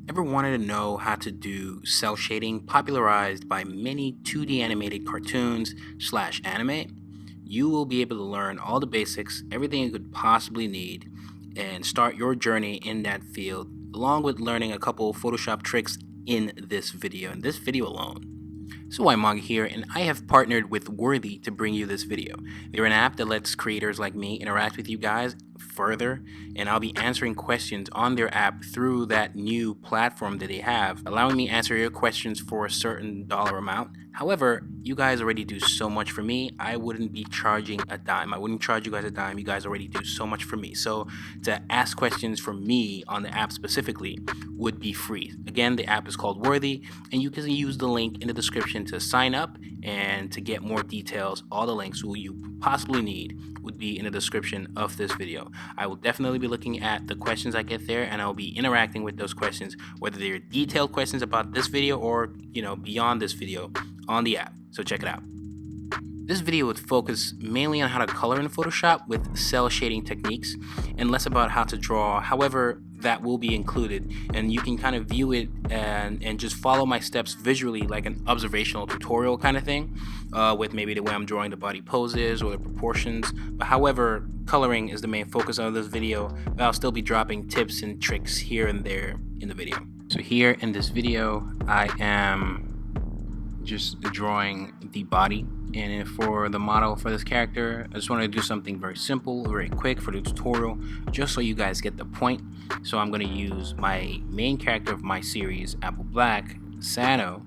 Ever wanted to know how to do cel shading popularized by many 2D animated cartoons slash anime? You will be able to learn all the basics, everything you could possibly need, and start your journey in that field, along with learning a couple Photoshop tricks in this video alone. So whytmanga here, and I have partnered with Worthy to bring you this video. They're an app that lets creators like me interact with you guys further, and I'll be answering questions on their app through that new platform that they have, allowing me to answer your questions for a certain dollar amount. However, you guys already do so much for me, I wouldn't be charging a dime. I wouldn't charge you guys a dime. You guys already do so much for me. So to ask questions from me on the app specifically would be free. Again, the app is called Worthy, and you can use the link in the description to sign up and to get more details. All the links you possibly need would be in the description of this video. I will definitely be looking at the questions I get there, and I'll be interacting with those questions, whether they're detailed questions about this video or beyond this video on the app. So check it out. This video would focus mainly on how to color in Photoshop with cel shading techniques and less about how to draw. However, that will be included, and you can kind of view it and just follow my steps visually, like an observational tutorial kind of thing, with maybe the way I'm drawing the body poses or the proportions. But however, coloring is the main focus of this video, but I'll still be dropping tips and tricks here and there in the video. So here in this video, I am just drawing the body, and for the model for this character, I just want to do something very simple, very quick for the tutorial, just so you guys get the point. So I'm going to use my main character of my series, Apple Black, Ciao,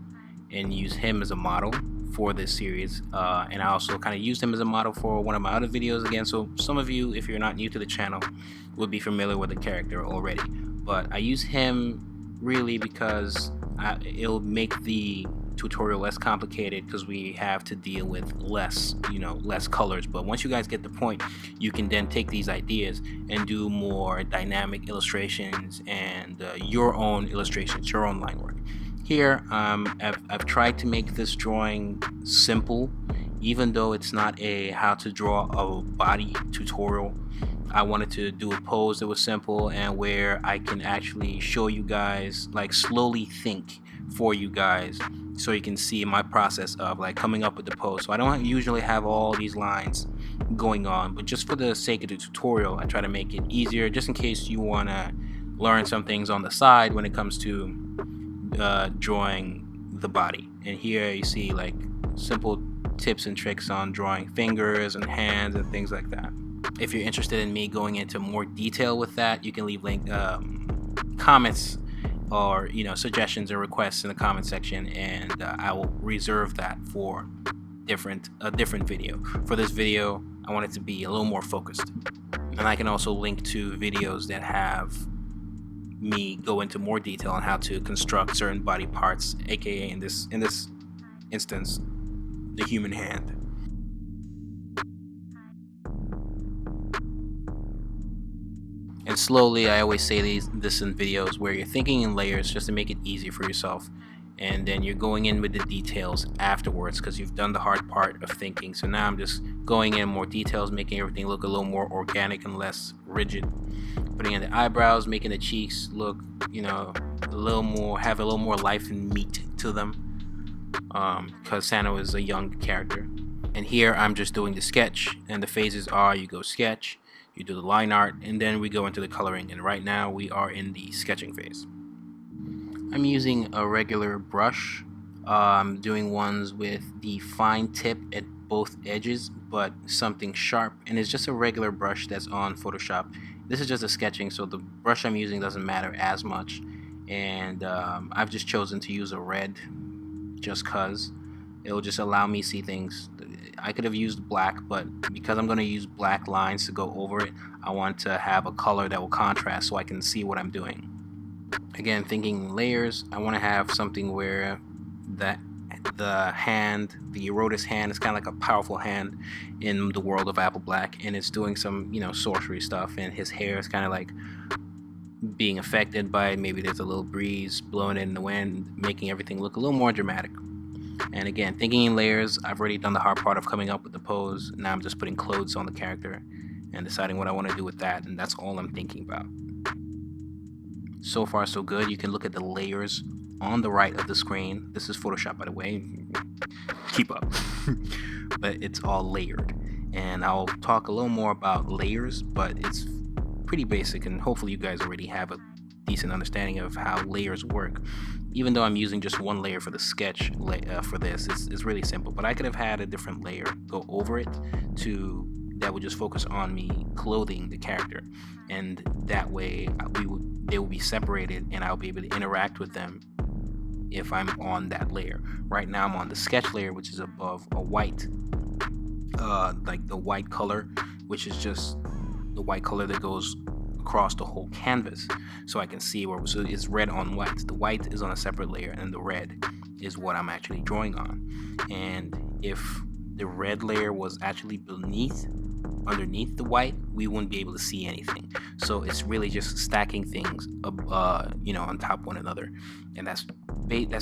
and use him as a model for this series, and I also kind of used him as a model for one of my other videos again, so some of you, if you're not new to the channel, would be familiar with the character already. But I use him really because it'll make the tutorial less complicated, because we have to deal with less colors. But once you guys get the point, you can then take these ideas and do more dynamic illustrations and your own illustrations, your own line work. Here, I've tried to make this drawing simple, even though it's not a how to draw a body tutorial. I wanted to do a pose that was simple and where I can actually show you guys, like slowly think for you guys, so you can see my process of like coming up with the pose. So I don't usually have all these lines going on, but just for the sake of the tutorial, I try to make it easier, just in case you want to learn some things on the side when it comes to drawing the body. And here you see like simple tips and tricks on drawing fingers and hands and things like that. If you're interested in me going into more detail with that, you can leave comments or suggestions or requests in the comment section, and I will reserve that for a different video. For this video, I want it to be a little more focused, and I can also link to videos that have me go into more detail on how to construct certain body parts, aka in this instance, the human hand. And slowly, I always say this in videos, where you're thinking in layers just to make it easy for yourself, and then you're going in with the details afterwards because you've done the hard part of thinking. So now I'm just going in more details, making everything look a little more organic and less rigid. Putting in the eyebrows, making the cheeks look, have a little more life and meat to them, because Sano is a young character. And here I'm just doing the sketch, and the phases are: you go sketch, you do the line art, and then we go into the coloring. And right now we are in the sketching phase. I'm using a regular brush, doing ones with the fine tip at both edges, but something sharp, and it's just a regular brush that's on Photoshop. This is just a sketching, so the brush I'm using doesn't matter as much, and I've just chosen to use a red just cause it'll just allow me to see things. I could have used black, but because I'm going to use black lines to go over it, I want to have a color that will contrast so I can see what I'm doing. Again, thinking layers, I want to have something where the hand, the Erotis hand, is kind of like a powerful hand in the world of Apple Black, and it's doing some sorcery stuff, and his hair is kind of like being affected by, maybe there's a little breeze blowing in the wind, making everything look a little more dramatic. And again, thinking in layers, I've already done the hard part of coming up with the pose. Now I'm just putting clothes on the character and deciding what I want to do with that, and that's all I'm thinking about. So far so good. You can look at the layers on the right of the screen. This is Photoshop, by the way. Keep up. But it's all layered. And I'll talk a little more about layers, but it's pretty basic, and hopefully you guys already have a decent understanding of how layers work. Even though I'm using just one layer for the sketch for this, it's really simple, but I could have had a different layer go over it that would just focus on me clothing the character, and that way they will be separated and I'll be able to interact with them if I'm on that layer. Right now I'm on the sketch layer, which is above a white, like the white color, which is just the white color that goes across the whole canvas, so I can see so it's red on white. The white is on a separate layer, and the red is what I'm actually drawing on. And if the red layer was actually underneath the white, we wouldn't be able to see anything. So it's really just stacking things on top of one another, and that's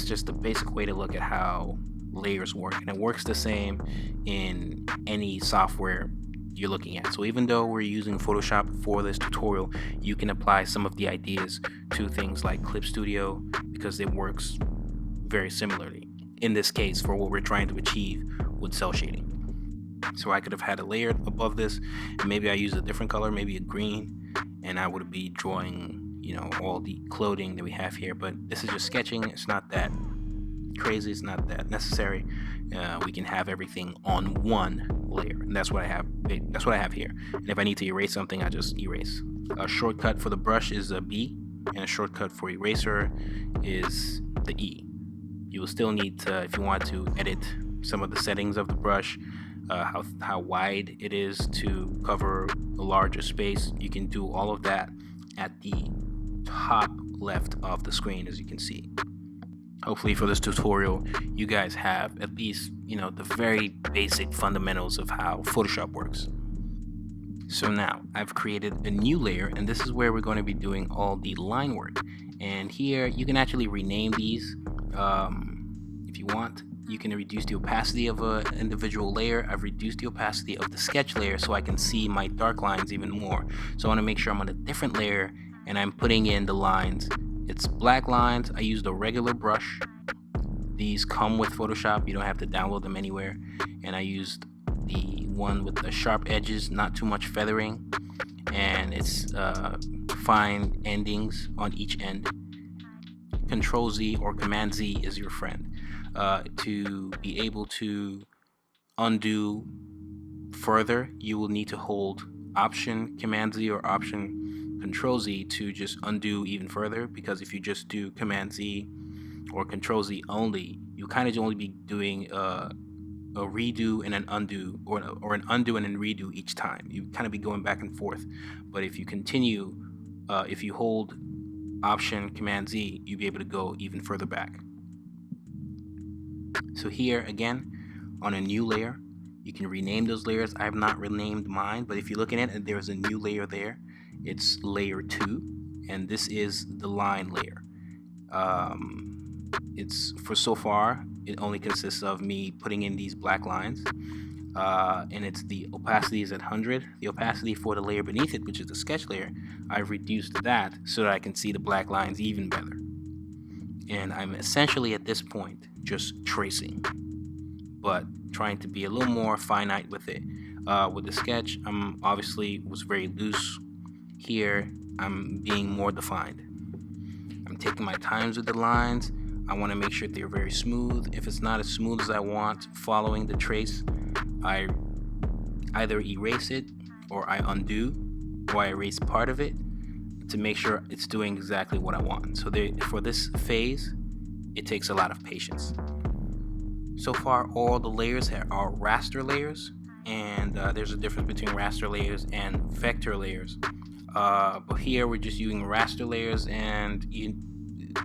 just the basic way to look at how layers work. And it works the same in any software you're looking at. So even though we're using Photoshop for this tutorial, you can apply some of the ideas to things like Clip Studio, because it works very similarly in this case for what we're trying to achieve with cel shading. So I could have had a layer above this, and maybe I use a different color, maybe a green, and I would be drawing all the clothing that we have here. But this is just sketching. It's not that crazy, it's not that necessary. We can have everything on one layer, and that's what I have here. And if I need to erase something, I just erase. A shortcut for the brush is a B, and a shortcut for eraser is the E. You will still need to, if you want to edit some of the settings of the brush, how wide it is to cover a larger space, you can do all of that at the top left of the screen, as you can see. Hopefully for this tutorial, you guys have at least, the very basic fundamentals of how Photoshop works. So now I've created a new layer, and this is where we're going to be doing all the line work. And here you can actually rename these if you want. You can reduce the opacity of an individual layer. I've reduced the opacity of the sketch layer so I can see my dark lines even more. So I want to make sure I'm on a different layer and I'm putting in the lines. It's black lines. I used a regular brush. These come with Photoshop. You don't have to download them anywhere. And I used the one with the sharp edges, not too much feathering. And it's fine endings on each end. Control Z or Command Z is your friend. To be able to undo further, you will need to hold Option Command Z or Option Control Z to just undo even further, because if you just do Command Z or Control Z only, you kind of only be doing a redo and an undo, or an undo and then redo each time. You kind of be going back and forth. But if you continue, if you hold Option Command Z, you'll be able to go even further back. So here again, on a new layer, you can rename those layers. I have not renamed mine, but if you look at it, there's a new layer there. It's layer 2, and this is the line layer. It's for so far, it only consists of me putting in these black lines, and it's the opacity is at 100. The opacity for the layer beneath it, which is the sketch layer, I've reduced that so that I can see the black lines even better. And I'm essentially at this point just tracing, but trying to be a little more finite with it. With the sketch, I'm obviously was very loose. Here, I'm being more defined. I'm taking my times with the lines. I want to make sure they're very smooth. If it's not as smooth as I want following the trace, I either erase it, or I undo, or I erase part of it to make sure it's doing exactly what I want. So for this phase, it takes a lot of patience. So far, all the layers are raster layers, and there's a difference between raster layers and vector layers. But here we're just using raster layers, and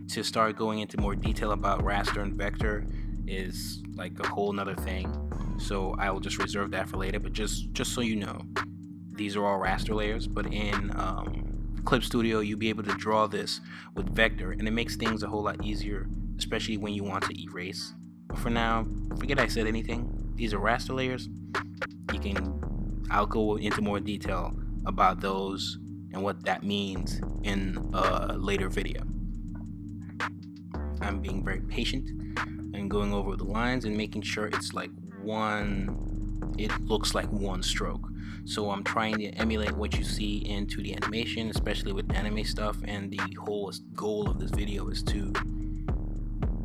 to start going into more detail about raster and vector is like a whole nother thing. So I will just reserve that for later. But just so you know, these are all raster layers. But in Clip Studio, you'll be able to draw this with vector, and it makes things a whole lot easier, especially when you want to erase. But for now, forget I said anything. These are raster layers. I'll go into more detail about those and what that means in a later video. I'm being very patient and going over the lines and making sure it looks like one stroke. So I'm trying to emulate what you see in 2D animation, especially with anime stuff, and the whole goal of this video is to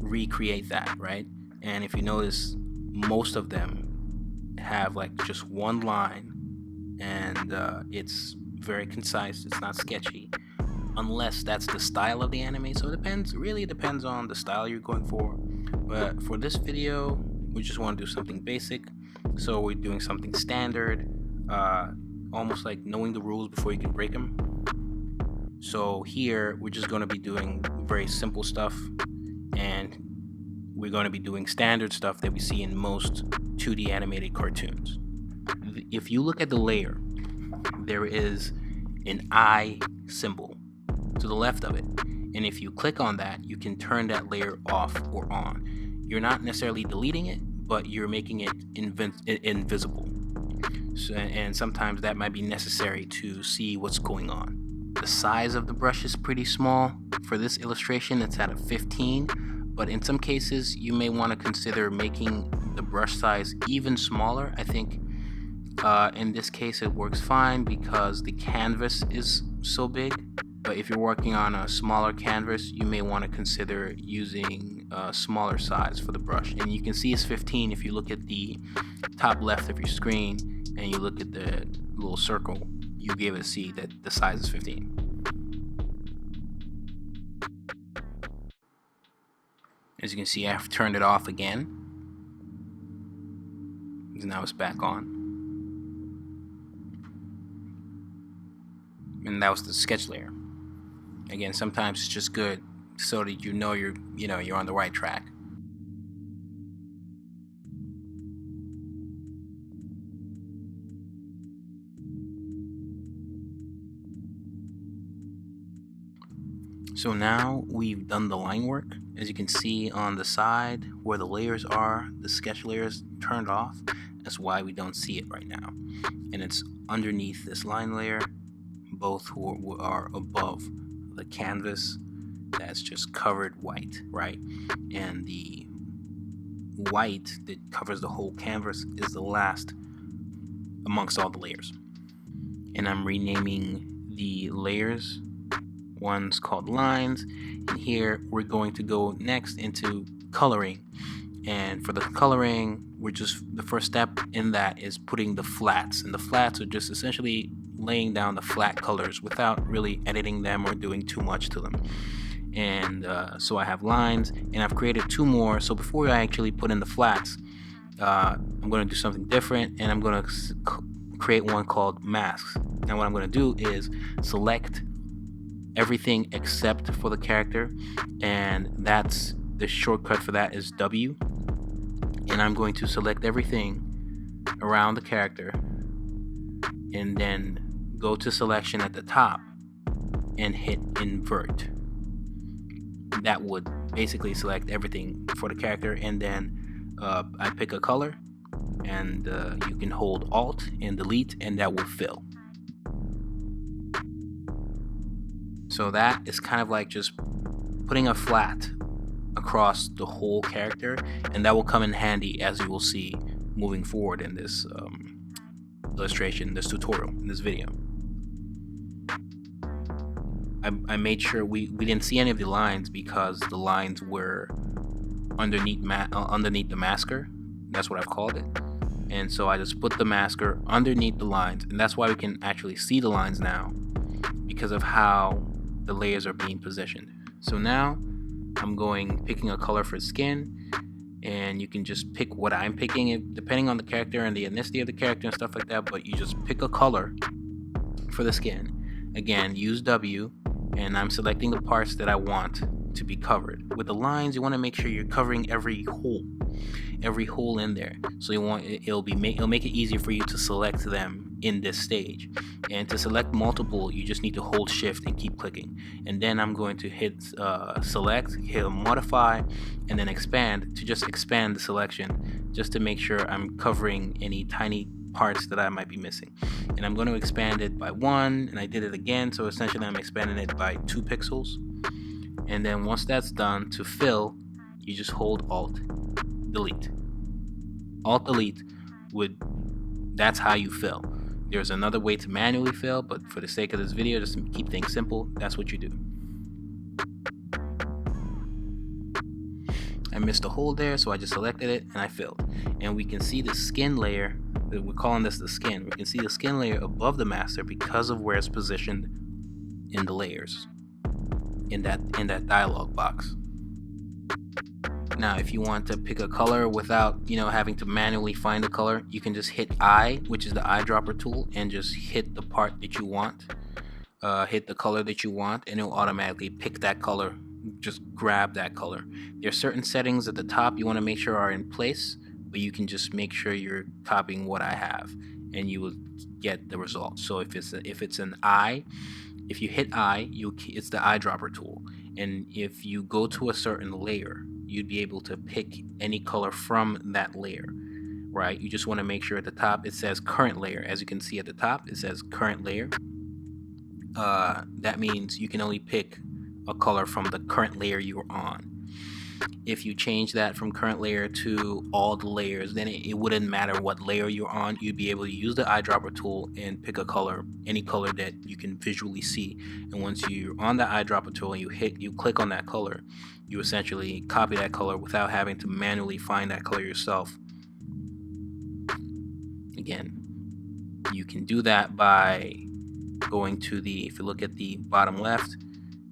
recreate that, right? And if you notice, most of them have like just one line, and it's very concise, it's not sketchy, unless that's the style of the anime. So it really depends on the style you're going for. But for this video, we just want to do something basic, so we're doing something standard, almost like knowing the rules before you can break them. So here we're just going to be doing very simple stuff, and we're going to be doing standard stuff that we see in most 2D animated cartoons. If you look at the layer, there is an eye symbol to the left of it, and if you click on that, you can turn that layer off or on. You're not necessarily deleting it, but you're making it invisible. So, and sometimes that might be necessary to see what's going on. The size of the brush is pretty small. For this illustration, it's at a 15, but in some cases you may want to consider making the brush size even smaller. I think in this case it works fine because the canvas is so big. But if you're working on a smaller canvas, you may want to consider using a smaller size for the brush. And you can see it's 15 if you look at the top left of your screen and you look at the little circle, you'll be able to see that the size is 15. As you can see, I've turned it off again. Now it's back on. And that was the sketch layer. Again, sometimes it's just good so that you know you're on the right track. So now we've done the line work. As you can see on the side where the layers are, the sketch layer is turned off. That's why we don't see it right now. And it's underneath this line layer. Both are above the canvas that's just covered white, right? And the white that covers the whole canvas is the last amongst all the layers. And I'm renaming the layers. One's called lines, and here we're going to go next into coloring. And for the coloring, the first step in that is putting the flats, and the flats are just essentially laying down the flat colors without really editing them or doing too much to them. And so I have lines, and I've created two more. So before I actually put in the flats, I'm going to do something different, and I'm going to create one called masks. Now what I'm going to do is select everything except for the character, and that's the shortcut for that is W. And I'm going to select everything around the character and then go to selection at the top and hit invert. That would basically select everything for the character, and then I pick a color, and you can hold Alt and delete, and that will fill. So that is kind of like just putting a flat across the whole character, and that will come in handy as you will see moving forward in this illustration, this tutorial, in this video. I made sure we didn't see any of the lines because the lines were underneath the masker. That's what I've called it. And so I just put the masker underneath the lines, and that's why we can actually see the lines now because of how the layers are being positioned. So now I'm picking a color for skin, and you can just pick what I'm picking depending on the character and the ethnicity of the character and stuff like that, but you just pick a color for the skin. Again, use W, and I'm selecting the parts that I want to be covered. With the lines, you want to make sure you're covering every hole in there. So it'll make it easier for you to select them in this stage. And to select multiple, you just need to hold Shift and keep clicking. And then I'm going to hit select, hit modify, and then expand to just expand the selection, just to make sure I'm covering any tiny parts that I might be missing. And I'm going to expand it by 1, and I did it again, so essentially I'm expanding it by 2 pixels. And then once that's done, to fill, you just hold Alt Delete. Alt Delete that's how you fill. There's another way to manually fill, but for the sake of this video, just to keep things simple, that's what you do. I missed a hole there, so I just selected it and I filled. And we can see the skin layer, we're calling this the skin. We can see the skin layer above the master because of where it's positioned in the layers, in that dialog box. Now, if you want to pick a color without, having to manually find the color, you can just hit I, which is the eyedropper tool, and just hit the part that you want, hit the color that you want, and it'll automatically pick that color. Just grab that color. There are certain settings at the top you want to make sure are in place, but you can just make sure you're copying what I have, and you will get the result. So if it's an I, if you hit I, it's the eyedropper tool, and if you go to a certain layer, you'd be able to pick any color from that layer, right? You just want to make sure at the top it says current layer. As you can see at the top, it says current layer. That means you can only pick a color from the current layer you're on. If you change that from current layer to all the layers, then it wouldn't matter what layer you're on. You'd be able to use the eyedropper tool and pick a color, any color that you can visually see. And once you're on the eyedropper tool and you click on that color, you essentially copy that color without having to manually find that color yourself. Again, you can do that by going to if you look at the bottom left,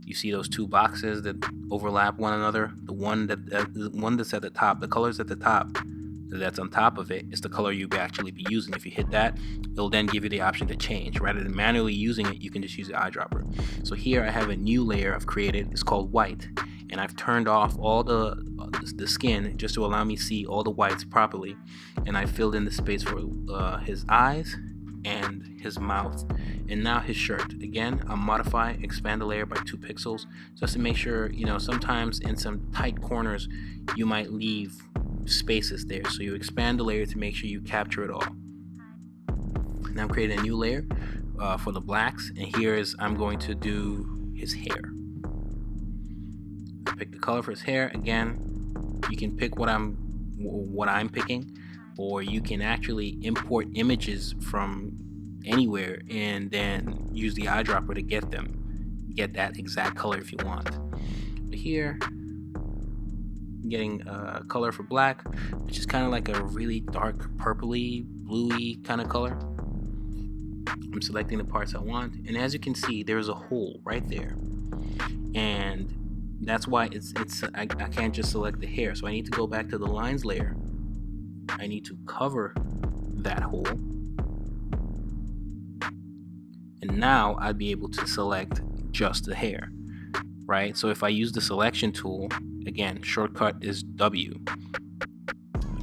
you see those 2 boxes that overlap one another. The one that's at the top, the colors at the top, that's on top of it, is the color you'll actually be using. If you hit that, it'll then give you the option to change. Rather than manually using it, you can just use the eyedropper. So here I have a new layer I've created. It's called Whyt, and I've turned off all the skin just to allow me to see all the whites properly. And I filled in the space for his eyes and his mouth, and now his shirt. Again, I'll modify, expand the layer by 2 pixels just to make sure, sometimes in some tight corners you might leave spaces there, so you expand the layer to make sure you capture it all. Now I'm creating a new layer for the blacks, and I'm going to do his hair. I pick the color for his hair. Again, you can pick what I'm picking, or you can actually import images from anywhere and then use the eyedropper to get that exact color if you want. But here, I'm getting a color for black, which is kind of like a really dark purpley, bluey kind of color. I'm selecting the parts I want, and as you can see, there's a hole right there, and that's why I can't just select the hair. So I need to go back to the lines layer. I need to cover that hole, and now I'd be able to select just the hair, right? So if I use the selection tool, again, shortcut is W,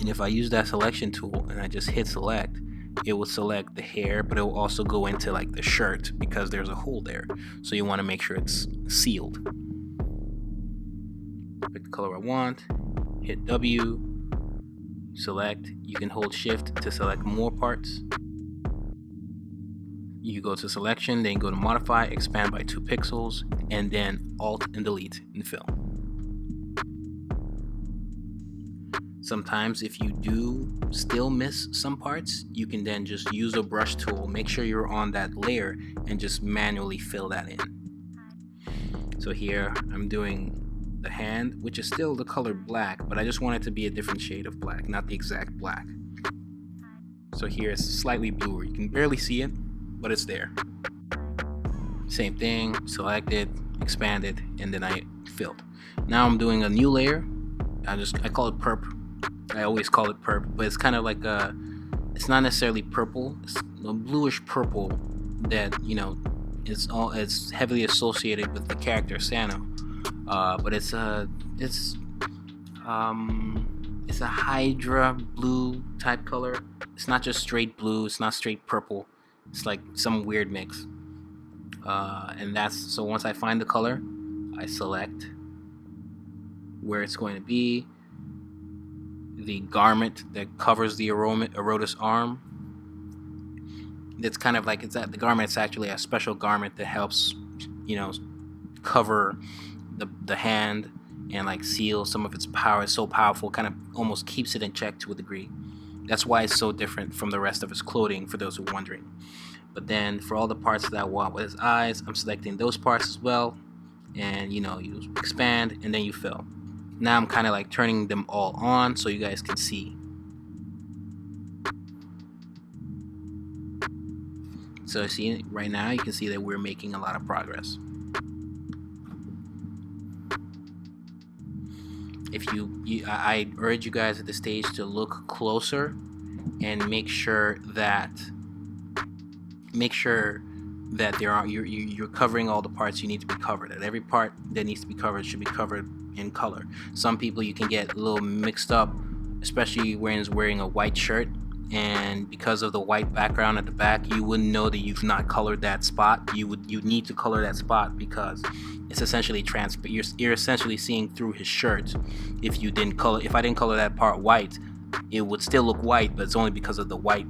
and if I use that selection tool and I just hit select, it will select the hair, but it will also go into like the shirt because there's a hole there, so you want to make sure it's sealed. Pick the color I want, hit W, select. You can hold shift to select more parts. You go to selection, then go to modify, expand by 2 pixels, and then alt and delete and fill. Sometimes if you do still miss some parts, you can then just use a brush tool, make sure you're on that layer, and just manually fill that in. So here I'm doing the hand, which is still the color black, but I just want it to be a different shade of black, not the exact black. So here it's slightly bluer. You can barely see it, but it's there. Same thing, selected, expanded, and then I filled. Now I'm doing a new layer. I call it perp. I always call it perp, but it's kind of like it's not necessarily purple. It's a bluish purple that, it's heavily associated with the character Sano. But it's a Hydra blue type color. It's not just straight blue. It's not straight purple. It's like some weird mix. So once I find the color, I select where it's going to be, the garment that covers the Erotus arm, it's kind of like the garment's actually a special garment that helps, you know, cover the hand and like seal some of its power. It's so powerful, kind of almost keeps it in check to a degree. That's why it's so different from the rest of his clothing, for those who are wondering. But then for all the parts that I want with his eyes, I'm selecting those parts as well, and you expand and then you fill. Now I'm kind of like turning them all on so you guys can see. So see, right now you can see that we're making a lot of progress. I urge you guys at this stage to look closer and make sure that you're covering all the parts you need to be covered. That every part that needs to be covered should be covered in color. Some people you can get a little mixed up, especially when he's wearing a white shirt, and because of the white background at the back, you wouldn't know that you've not colored that spot. You need to color that spot because it's essentially transparent. You're essentially seeing through his shirt. If I didn't color that part white, it would still look white, but it's only because of the white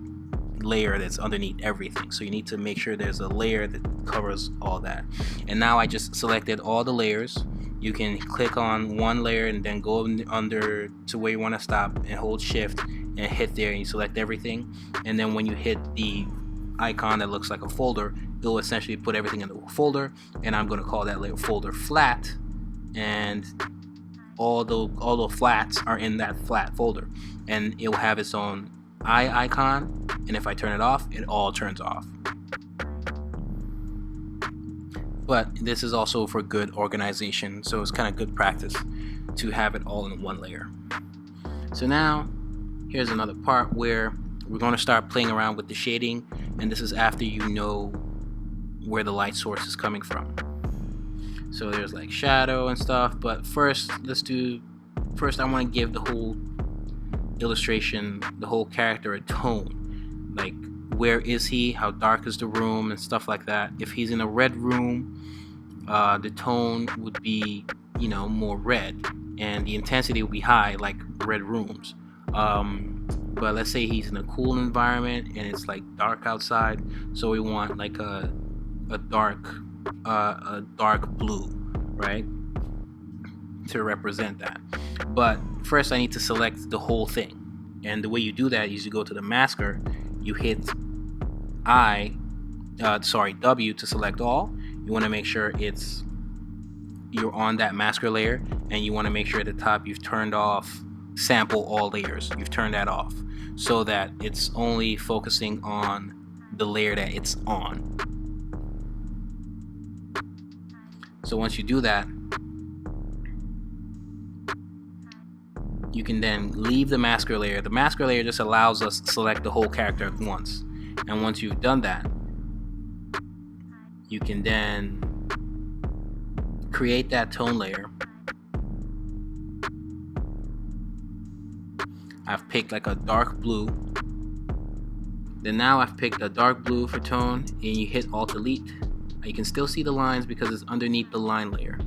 layer that's underneath everything. So you need to make sure there's a layer that covers all that. And now I just selected all the layers. You can click on one layer and then go under to where you want to stop and hold shift and hit there, and you select everything. And then when you hit the icon that looks like a folder, it will essentially put everything into a folder, and I'm going to call that layer folder flat, and all the flats are in that flat folder, and it will have its own eye icon, and if I turn it off, it all turns off. But this is also for good organization, so it's kind of good practice to have it all in one layer. So now here's another part where we're going to start playing around with the shading, and this is after you know where the light source is coming from. So there's like shadow and stuff, but first I want to give the whole illustration, the whole character, a tone. Like, where is he, how dark is the room, and stuff like that. If he's in a red room, the tone would be more red, and the intensity would be high like red rooms. But let's say he's in a cool environment and it's like dark outside, so we want like a dark blue, right, to represent that. But first I need to select the whole thing, and the way you do that is you go to the masker, you hit W to select all. You want to make sure you're on that masker layer, and you want to make sure at the top you've turned off sample all layers. You've turned that off so that it's only focusing on the layer that it's on. So once you do that, you can then leave the masker layer. The masker layer just allows us to select the whole character at once. And once you've done that, you can then create that tone layer. I've picked like a dark blue. Then now I've picked a dark blue for tone, and you hit Alt Delete. You can still see the lines because it's underneath the line layer.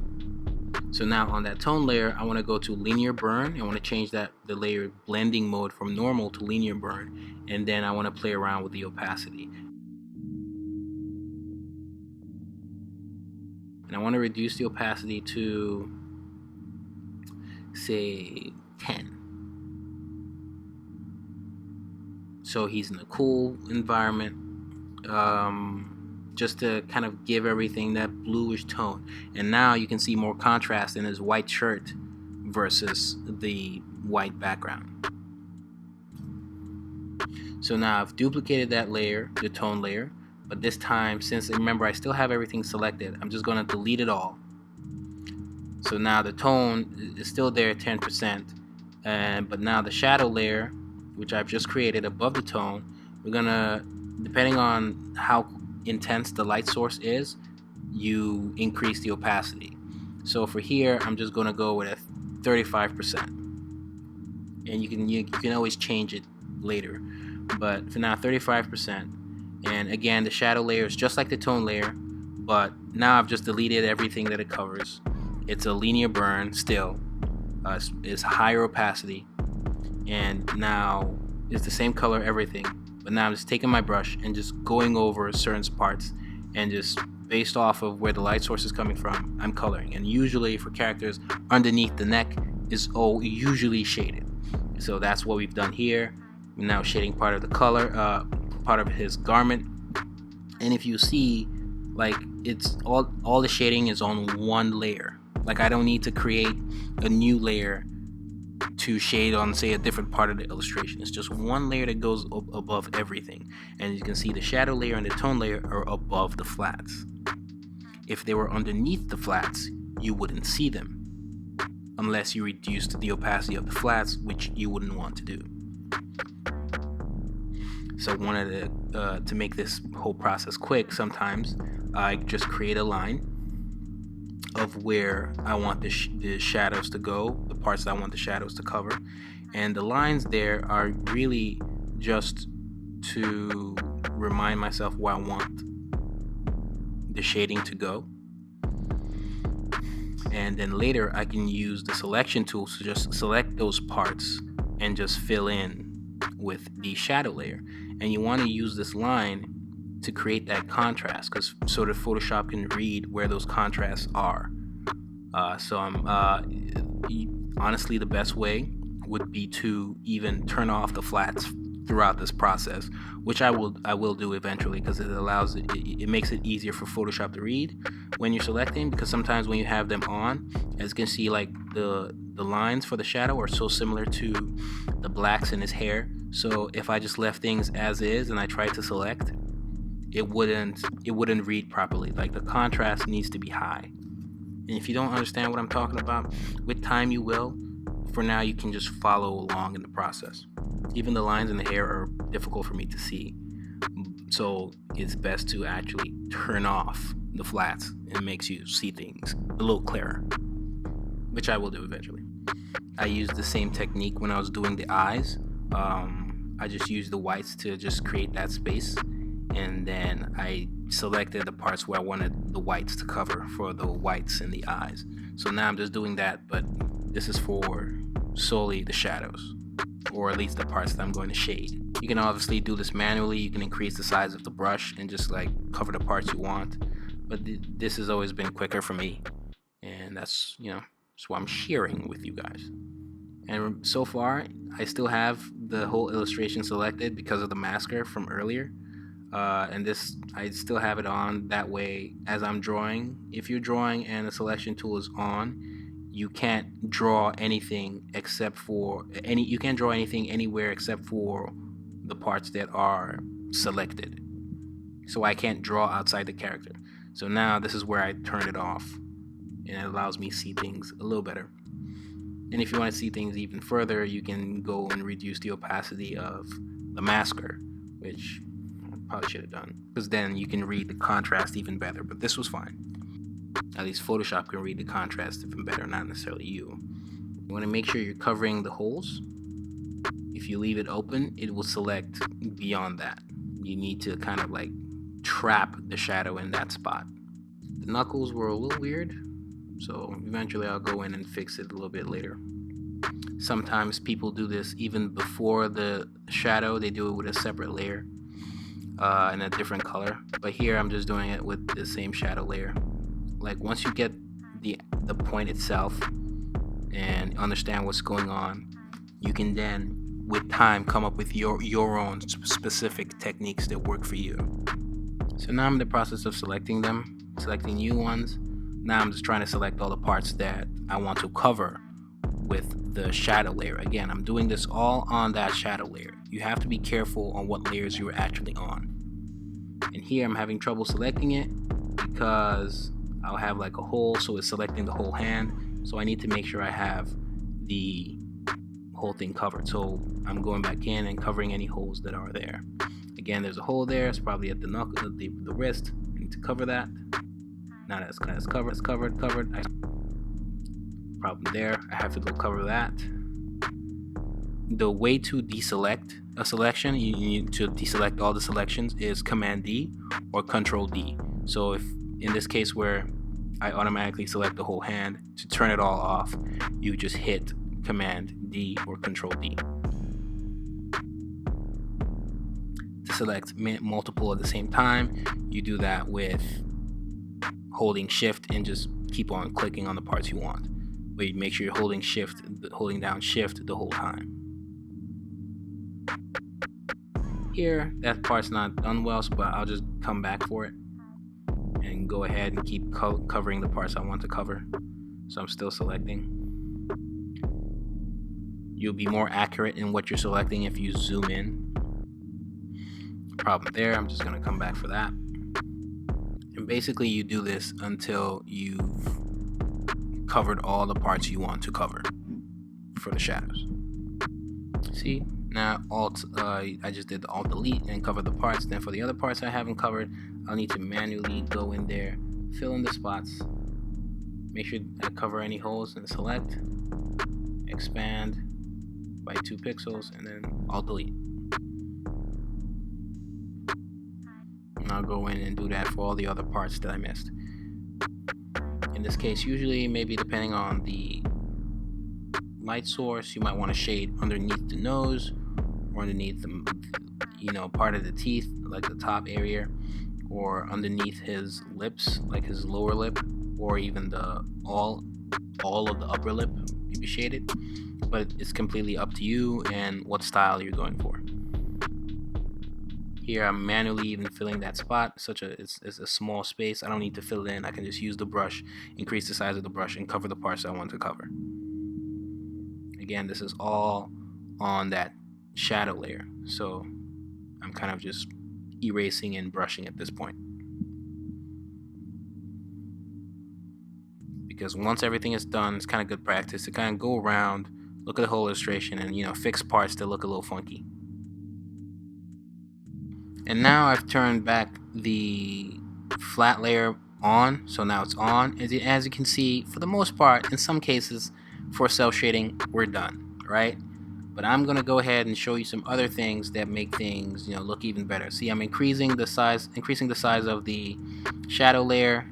So now on that tone layer, I want to go to linear burn. I want to change the layer blending mode from normal to linear burn, and then I want to play around with the opacity. And I want to reduce the opacity to, say, 10. So he's in a cool environment, just to kind of give everything that bluish tone. And now you can see more contrast in his white shirt versus the white background. So now I've duplicated that layer, the tone layer, but this time, since remember I still have everything selected, I'm just going to delete it all. So now the tone is still there, 10%, but now the shadow layer, which I've just created above the tone, we're gonna, depending on how intense the light source is, you increase the opacity. So for here, I'm just gonna go with a 35%, and you can always change it later. But for now, 35%. And again, the shadow layer is just like the tone layer, but now I've just deleted everything that it covers. It's a linear burn still. It's higher opacity. And now it's the same color, everything. But now I'm just taking my brush and just going over certain parts, and just based off of where the light source is coming from, I'm coloring. And usually for characters, underneath the neck is usually shaded. So that's what we've done here. We're now shading part of the color, part of his garment. And if you see, like, it's all the shading is on one layer. Like, I don't need to create a new layer to shade on, say, a different part of the illustration. It's just one layer that goes above everything. And you can see the shadow layer and the tone layer are above the flats. If they were underneath the flats, you wouldn't see them, unless you reduced the opacity of the flats, which you wouldn't want to do. So to make this whole process quick, sometimes I just create a line of where I want the shadows to go, the parts that I want the shadows to cover. And the lines there are really just to remind myself where I want the shading to go. And then later I can use the selection tool to just select those parts and just fill in with the shadow layer. And you want to use this line to create that contrast, so that Photoshop can read where those contrasts are. Honestly, the best way would be to even turn off the flats throughout this process, which I will do eventually, because it makes it easier for Photoshop to read when you're selecting. Because sometimes when you have them on, as you can see, like the lines for the shadow are so similar to the blacks in his hair. So if I just left things as is and I tried to select, it wouldn't read properly. Like, the contrast needs to be high. And if you don't understand what I'm talking about, with time you will. For now, you can just follow along in the process. Even the lines in the hair are difficult for me to see, so it's best to actually turn off the flats. It makes you see things a little clearer, which I will do eventually. I used the same technique when I was doing the eyes. I just used the whites to just create that space, and then I selected the parts where I wanted the whites to cover for the whites in the eyes. So now I'm just doing that, but this is for solely the shadows, or at least the parts that I'm going to shade. You can obviously do this manually. You can increase the size of the brush and just like cover the parts you want, but this has always been quicker for me, and that's why I'm sharing with you guys. And so far I still have the whole illustration selected because of the masker from earlier, and this, I still have it on that way as I'm drawing. If you're drawing and the selection tool is on, you can't draw anything you can't draw anything anywhere except for the parts that are selected. So I can't draw outside the character. So now this is where I turn it off, and it allows me to see things a little better. And if you want to see things even further, you can go and reduce the opacity of the masker, which I probably should have done, because then you can read the contrast even better. But this was fine. At least Photoshop can read the contrast even better, not necessarily you. You want to make sure you're covering the holes. If you leave it open, it will select beyond that. You need to kind of like trap the shadow in that spot. The knuckles were a little weird, so eventually I'll go in and fix it a little bit later. Sometimes people do this even before the shadow. They do it with a separate layer in a different color, but here I'm just doing it with the same shadow layer. Like, once you get the point itself and understand what's going on, you can then, with time, come up with your own specific techniques that work for you. So now I'm in the process of selecting new ones. Now I'm just trying to select all the parts that I want to cover with the shadow layer. Again, I'm doing this all on that shadow layer. You have to be careful on what layers you're actually on. And here I'm having trouble selecting it because I'll have like a hole, so it's selecting the whole hand. So I need to make sure I have the whole thing covered. So I'm going back in and covering any holes that are there. Again, there's a hole there. It's probably at the knuckle, the wrist. I need to cover that. Now that's covered. It's covered. Problem there. I have to go cover that. The way to deselect a selection, you need to deselect all the selections, is Command D or Control D. So if in this case where I automatically select the whole hand, to turn it all off, you just hit Command D or Control D. select multiple at the same time, you do that with holding shift and just keep on clicking on the parts you want. But you make sure you're holding down shift the whole time. Here, that part's not done well, but I'll just come back for it and go ahead and keep covering the parts I want to cover. So I'm still selecting. You'll be more accurate in what you're selecting if you zoom in. Problem there, I'm just gonna come back for that. And basically you do this until you've covered all the parts you want to cover for the shadows. See, now I just did the Alt Delete and cover the parts. Then for the other parts I haven't covered, I'll need to manually go in there, fill in the spots, make sure I cover any holes and select, expand by 2 pixels, and then Alt Delete. And I'll go in and do that for all the other parts that I missed. In this case, usually, maybe depending on the light source, you might want to shade underneath the nose or underneath the, part of the teeth, like the top area, or underneath his lips, like his lower lip, or even all of the upper lip may be shaded. But it's completely up to you and what style you're going for. Here I'm manually even filling that spot. It's a small space. I don't need to fill it in. I can just use the brush, increase the size of the brush, and cover the parts I want to cover. Again, this is all on that shadow layer, so I'm kind of just erasing and brushing at this point. Because once everything is done, it's kind of good practice to kind of go around, look at the whole illustration, and fix parts that look a little funky. And now I've turned back the flat layer on, so now it's on. As you can see, for the most part, in some cases, for cel shading, we're done, right? But I'm gonna go ahead and show you some other things that make things, look even better. See, I'm increasing the size of the shadow layer.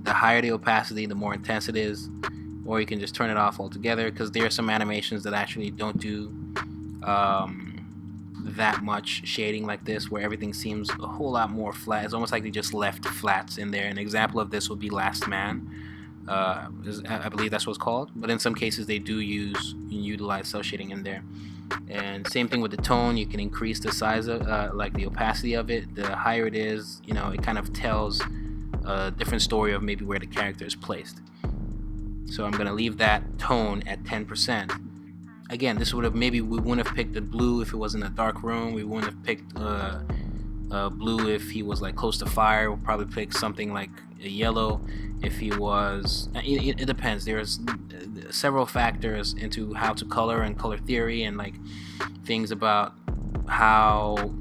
The higher the opacity, the more intense it is. Or you can just turn it off altogether, because there are some animations that actually don't do that much shading like this, where everything seems a whole lot more flat. It's almost like they just left flats in there. An example of this would be Last Man. I believe that's what it's called. But in some cases they do utilize cel shading in there. And same thing with the tone. You can increase the size of like the opacity of it. The higher it is, it kind of tells a different story of maybe where the character is placed. So I'm gonna leave that tone at 10%. Again, we wouldn't have picked the blue if it was in a dark room. We wouldn't have picked blue if he was like close to fire. We'll probably pick something like a yellow if he was. It depends. There's several factors into how to color and color theory, and like things about how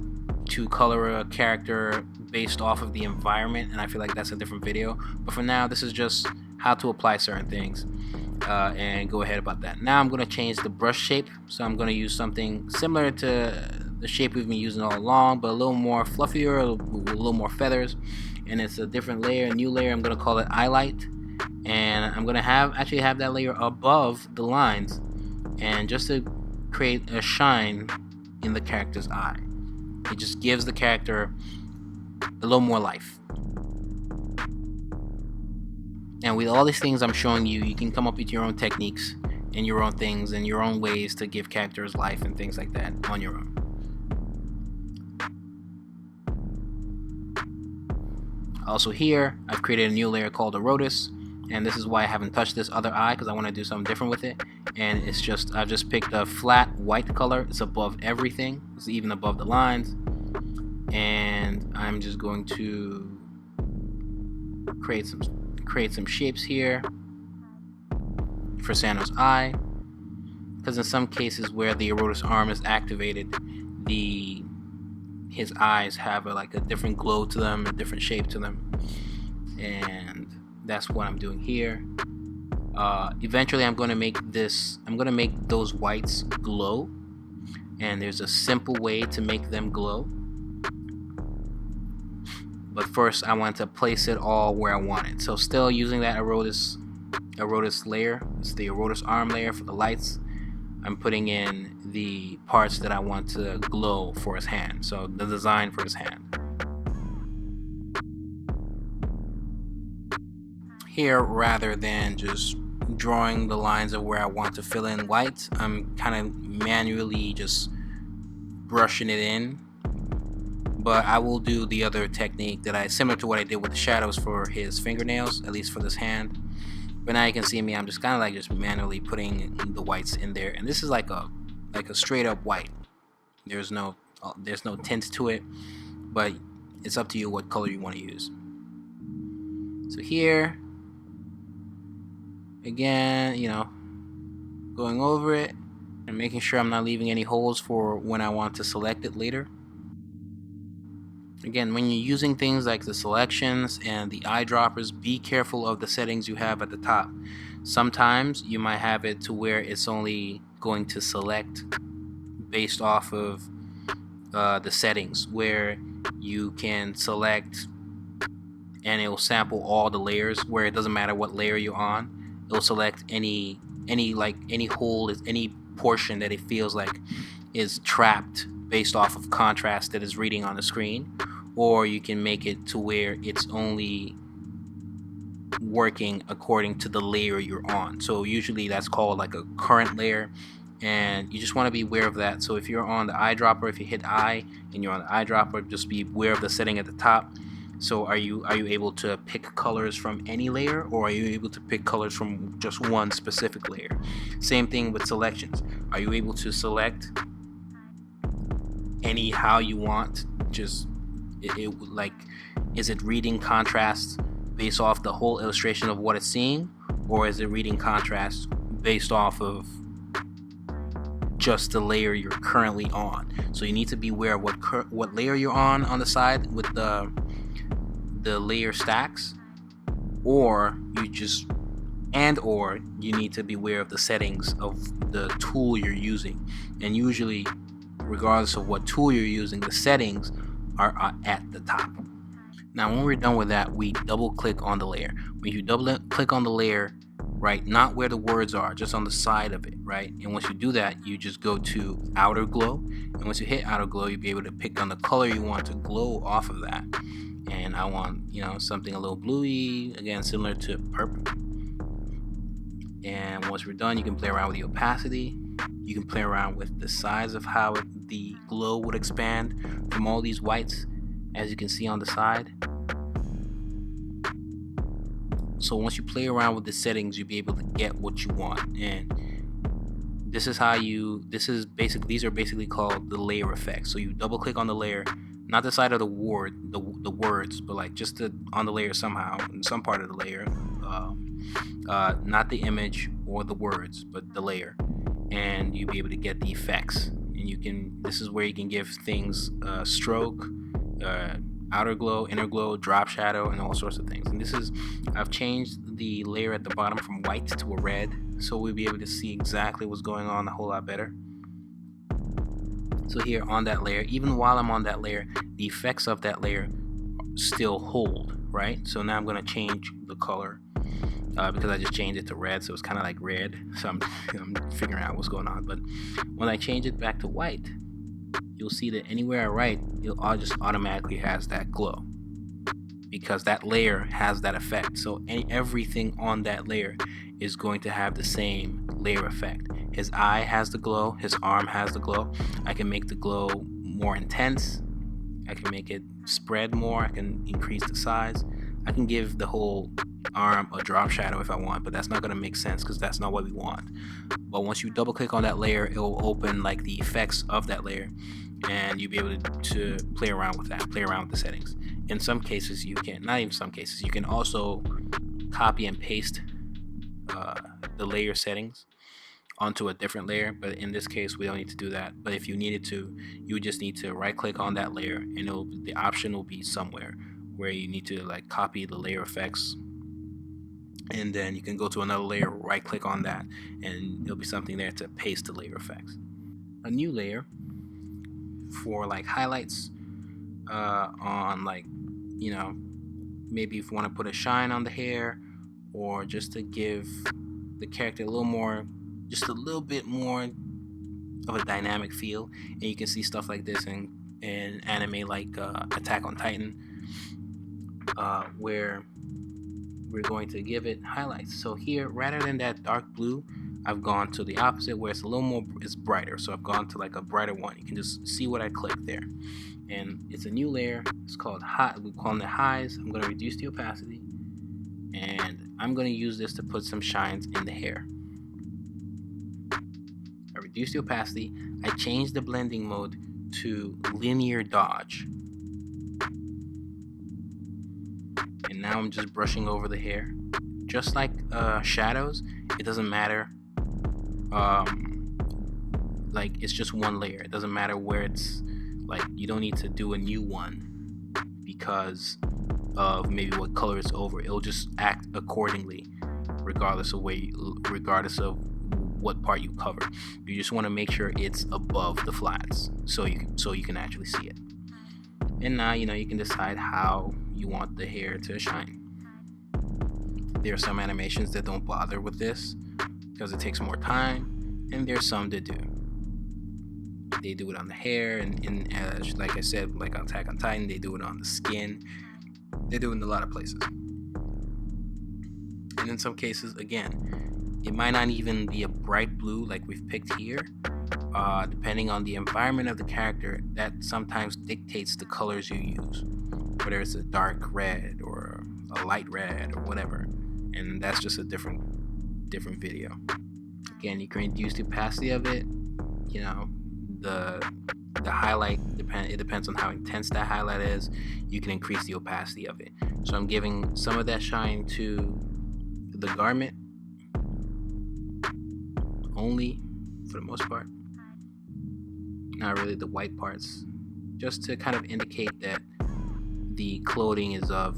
to color a character based off of the environment. And I feel like that's a different video. But for now, this is just how to apply certain things. And go ahead about that. Now I'm going to change the brush shape, so I'm going to use something similar to the shape we've been using all along, but a little more fluffier, a little more feathers, and it's a different layer, a new layer. I'm going to call it Highlight, and I'm going to actually have that layer above the lines, and just to create a shine in the character's eye. It just gives the character a little more life. And with all these things I'm showing you, you can come up with your own techniques and your own things and your own ways to give characters life and things like that on your own. Also here, I've created a new layer called Erotus, and this is why I haven't touched this other eye, because I want to do something different with it. And I've just picked a flat white color. It's above everything. It's even above the lines. And I'm just going to create some shapes here for Sano's eye, because in some cases where the Erotus arm is activated, his eyes have a different glow to them, a different shape to them, and that's what I'm doing here. Eventually I'm going to make those whites glow, and there's a simple way to make them glow. But first I want to place it all where I want it. So still using that Erotus layer. It's the Erotus arm layer for the lights. I'm putting in the parts that I want to glow for his hand, so the design for his hand. Here, rather than just drawing the lines of where I want to fill in white, I'm kind of manually just brushing it in. But I will do the other technique that similar to what I did with the shadows for his fingernails, at least for this hand. But now you can see me, I'm just kind of like just manually putting the whites in there, and this is like a straight up white. There's no tint to it, but it's up to you what color you want to use. So here, again, going over it and making sure I'm not leaving any holes for when I want to select it later. Again, when you're using things like the selections and the eyedroppers, be careful of the settings you have at the top. Sometimes you might have it to where it's only going to select based off of the settings, where you can select and it will sample all the layers, where it doesn't matter what layer you're on. It'll select any hole, any portion that it feels like is trapped based off of contrast that is reading on the screen. Or you can make it to where it's only working according to the layer you're on. So usually that's called like a current layer, and you just want to be aware of that. So if you're on the eyedropper, if you hit I and you're on the eyedropper, just be aware of the setting at the top. So are you able to pick colors from any layer, or are you able to pick colors from just one specific layer? Same thing with selections. Are you able to select any how you want? Just is it reading contrast based off the whole illustration of what it's seeing, or is it reading contrast based off of just the layer you're currently on? So you need to be aware of what layer you're on the side with the layer stacks, or you need to be aware of the settings of the tool you're using. And usually, regardless of what tool you're using, the settings are at the top. Now when we're done with that, we double click on the layer. When you double click on the layer, right, not where the words are, just on the side of it, right? And once you do that, you just go to outer glow, and once you hit outer glow, you'll be able to pick on the color you want to glow off of that. And I want something a little bluey, again similar to purple. And once we're done, you can play around with the opacity. You can play around with the size of how the glow would expand from all these whites, as you can see on the side. So once you play around with the settings, you'll be able to get what you want. And these are basically called the layer effects. So you double click on the layer, not the side of the words, but like just on the layer somehow, in some part of the layer, not the image or the words, but the layer, and you'll be able to get the effects. And this is where you can give things stroke, outer glow, inner glow, drop shadow, and all sorts of things. And I've changed the layer at the bottom from white to a red, so we'll be able to see exactly what's going on a whole lot better. So here on that layer, even while I'm on that layer, the effects of that layer still hold, right? So now I'm going to change the color because I just changed it to red, so it's kind of like red. So I'm figuring out what's going on. But when I change it back to white, you'll see that anywhere I write, it just automatically has that glow, because that layer has that effect. So everything on that layer is going to have the same layer effect. His eye has the glow, his arm has the glow. I can make the glow more intense, I can make it spread more, I can increase the size, I can give the whole arm a drop shadow if I want, but that's not going to make sense because that's not what we want. But once you double click on that layer, it will open like the effects of that layer, and you'll be able to play around with that, play around with the settings. In some cases you can, not even some cases, you can also copy and paste the layer settings onto a different layer, but in this case we don't need to do that. But if you needed to, you would just need to right click on that layer, and the option will be somewhere where you need to like copy the layer effects, and then you can go to another layer, right click on that, and there'll be something there to paste the layer effects. A new layer for like highlights on, like, maybe if you want to put a shine on the hair, or just to give the character just a little bit more of a dynamic feel, and you can see stuff like this in anime like Attack on Titan, where we're going to give it highlights. So here, rather than that dark blue, I've gone to the opposite, where it's a little more, it's brighter. So I've gone to like a brighter one. You can just see what I clicked there. And it's a new layer. It's called high. We're calling it highs. I'm going to reduce the opacity, and I'm going to use this to put some shines in the hair. I reduce the opacity. I change the blending mode to linear dodge. And now I'm just brushing over the hair. Just like shadows, it doesn't matter. Like, it's just one layer. It doesn't matter where it's, like, you don't need to do a new one because of maybe what color it's over. It'll just act accordingly regardless of what part you cover. You just want to make sure it's above the flats so you can actually see it. And now, you can decide how you want the hair to shine. There are some animations that don't bother with this because it takes more time, and there's some that do. They do it on the hair, and like I said, like on Attack on Titan, they do it on the skin. They do it in a lot of places. And in some cases, again, it might not even be a bright blue like we've picked here. Depending on the environment of the character, that sometimes dictates the colors you use, whether it's a dark red or a light red or whatever. And that's just a different video. Again, you can reduce the opacity of it. The highlight it depends on how intense that highlight is. You can increase the opacity of it. So I'm giving some of that shine to the garment only, for the most part, not really the white parts, just to kind of indicate that the clothing is of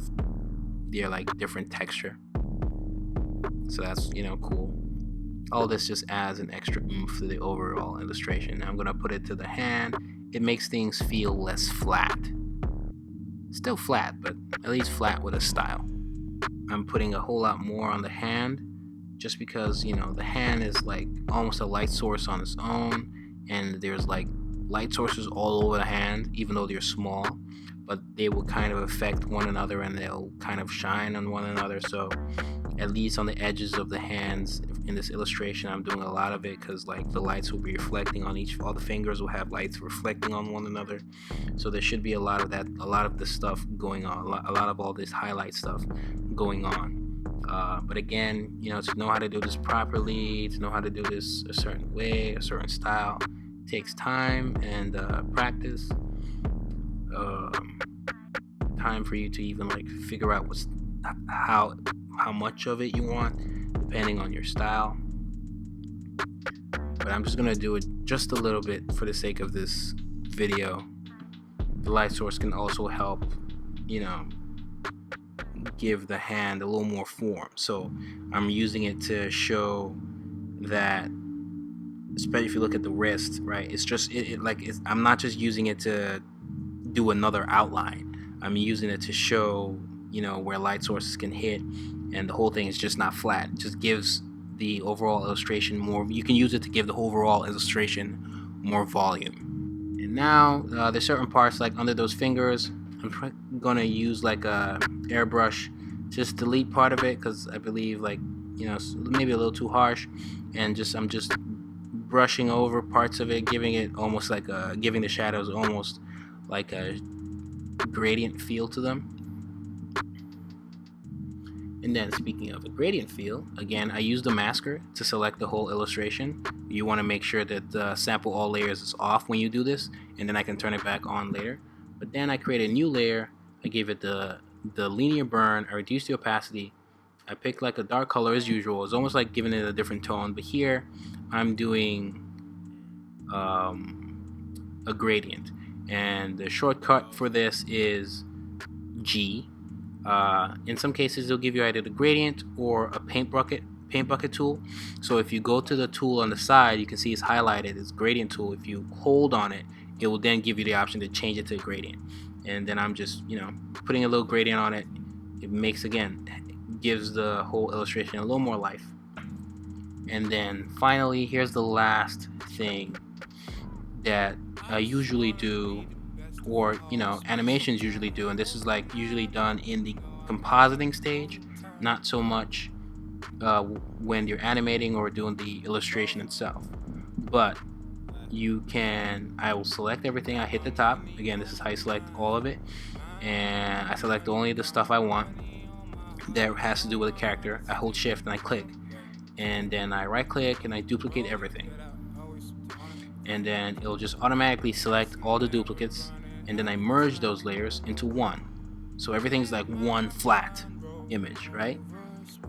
their like different texture. So that's cool. All this just adds an extra oomph to the overall illustration. Now I'm going to put it to the hand. It makes things feel less flat. Still flat, but at least flat with a style. I'm putting a whole lot more on the hand just because, the hand is like almost a light source on its own, and there's like light sources all over the hand, even though they're small, but they will kind of affect one another and they'll kind of shine on one another. So at least on the edges of the hands in this illustration, I'm doing a lot of it because like the lights will be reflecting on all the fingers will have lights reflecting on one another. So there should be a lot of that, a lot of this stuff going on, a lot of all this highlight stuff going on. But again, to know how to do this properly, to know how to do this a certain way, a certain style, takes time and practice. Time for you to even like figure out how much of it you want, depending on your style. But I'm just gonna do it just a little bit for the sake of this video. The light source can also help, give the hand a little more form. So I'm using it to show that, especially if you look at the wrist, right? It's just I'm not just using it to do another outline. I'm using it to show, where light sources can hit, and the whole thing is just not flat. It just gives the overall illustration more. You can use it to give the overall illustration more volume. And now there's certain parts like under those fingers. I'm gonna use like a airbrush, just delete part of it because I believe maybe a little too harsh, and I'm just brushing over parts of it, giving it almost like giving the shadows almost like a gradient feel to them. And then speaking of a gradient feel, again, I use the masker to select the whole illustration. You want to make sure that the sample all layers is off when you do this, and then I can turn it back on later. But then I create a new layer. I gave it the linear burn. I reduced the opacity. I picked like a dark color as usual. It's almost like giving it a different tone, but here I'm doing a gradient. And the shortcut for this is G. In some cases, they'll give you either the gradient or a paint bucket tool. So if you go to the tool on the side, you can see it's highlighted as gradient tool. If you hold on it, it will then give you the option to change it to a gradient. And then I'm just, putting a little gradient on it. It gives the whole illustration a little more life. And then finally, here's the last thing. that I usually do, or animations usually do, and this is like usually done in the compositing stage, not so much when you're animating or doing the illustration itself. But I will select everything. I hit the top again. This is how I select all of it, and I select only the stuff I want that has to do with a character. I hold shift and I click, and then I right click and I duplicate everything, and then it'll just automatically select all the duplicates, and then I merge those layers into one, so everything's like one flat image, right?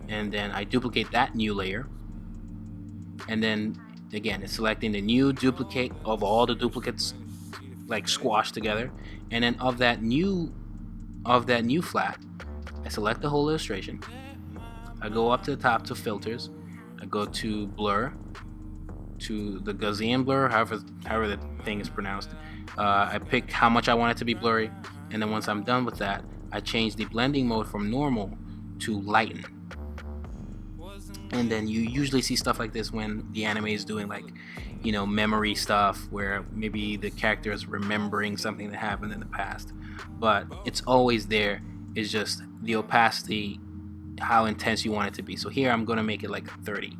And then I duplicate that new layer, and then again it's selecting the new duplicate of all the duplicates like squashed together, and then of that new flat, I select the whole illustration. I go up to the top to filters. I go to blur, to the Gaussian blur, however the thing is pronounced. I pick how much I want it to be blurry, and then once I'm done with that, I change the blending mode from normal to lighten. And then you usually see stuff like this when the anime is doing like, memory stuff, where maybe the character is remembering something that happened in the past, but it's always there. It's just the opacity, how intense you want it to be. So here I'm going to make it like 30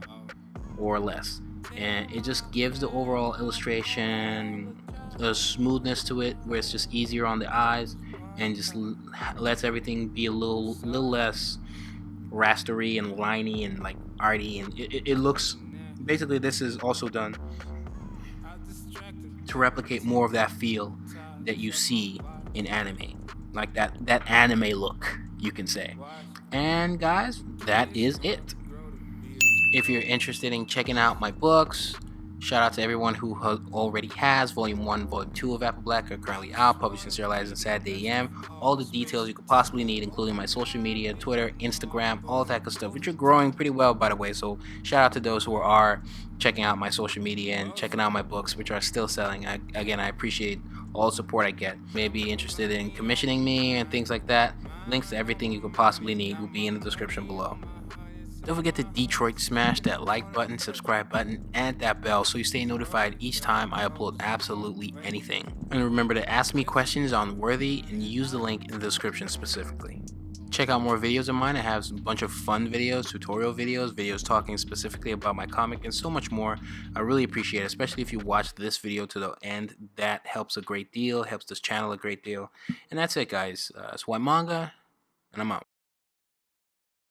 or less, and it just gives the overall illustration a smoothness to it, where it's just easier on the eyes, and just lets everything be a little less rastery and liney and like arty, and it looks, basically this is also done to replicate more of that feel that you see in anime, like that anime look, you can say. And guys, that is it. If you're interested in checking out my books, shout out to everyone who already has Volume 1, Volume 2 of Apple Black are currently out, published and serialized on Saturday AM. All the details you could possibly need, including my social media, Twitter, Instagram, all that good stuff, which are growing pretty well, by the way. So shout out to those who are checking out my social media and checking out my books, which are still selling. Again, I appreciate all the support I get. Maybe interested in commissioning me and things like that. Links to everything you could possibly need will be in the description below. Don't forget to Detroit smash that like button, subscribe button, and that bell so you stay notified each time I upload absolutely anything. And remember to ask me questions on Worthy and use the link in the description specifically. Check out more videos of mine. I have a bunch of fun videos, tutorial videos talking specifically about my comic, and so much more. I really appreciate it, especially if you watch this video to the end. That helps a great deal, helps this channel a great deal. And that's it, guys. It's whytmanga, and I'm out.